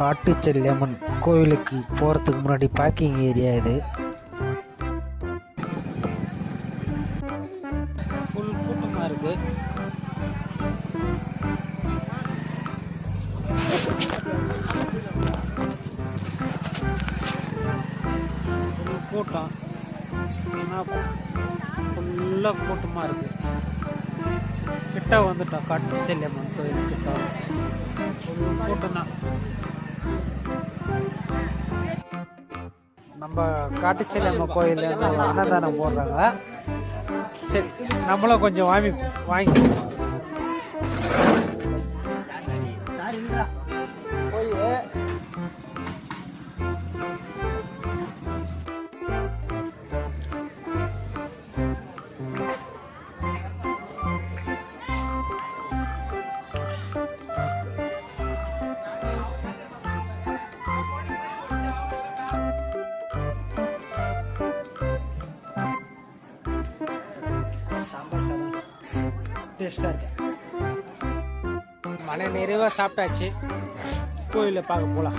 காட்டுச்செல்லியம்மன் கோவிலுக்கு போகிறதுக்கு முன்னாடி பார்க்கிங் ஏரியா இது. ஃபுல் கூட்டமாக இருக்குது. கூட்டம் ஃபுல்லாக கூட்டமாக இருக்குது. கிட்ட வந்துட்டோம் காட்டுச்செல்லியம்மன் கோயில் கிட்ட. கூட்டம் தான். நம்ம காட்டுச்செல்லியம்மன் கோயில் அன்னதானம் போடுறாங்க. சரி, நம்மளும் கொஞ்சம் வாங்கி டேஸ்டாக இருக்கு. மன நிறைவாக சாப்பிட்டாச்சு. கோயிலை பார்க்க போகலாம்.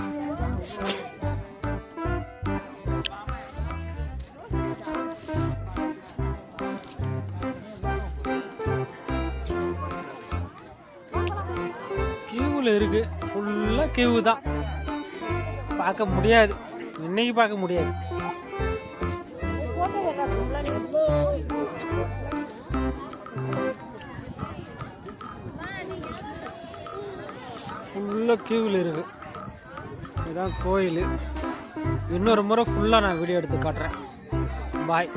கியூவில் இருக்கு. ஃபுல்லாக கியூ தான். பார்க்க முடியாது, இன்னைக்கு பார்க்க முடியாது. ஃபுல்லாக கியூவில் இருக்குது. இதுதான் கோயில். இன்னொரு முறை ஃபுல்லாக நான் வீடியோ எடுத்து காட்டுறேன். பாய்.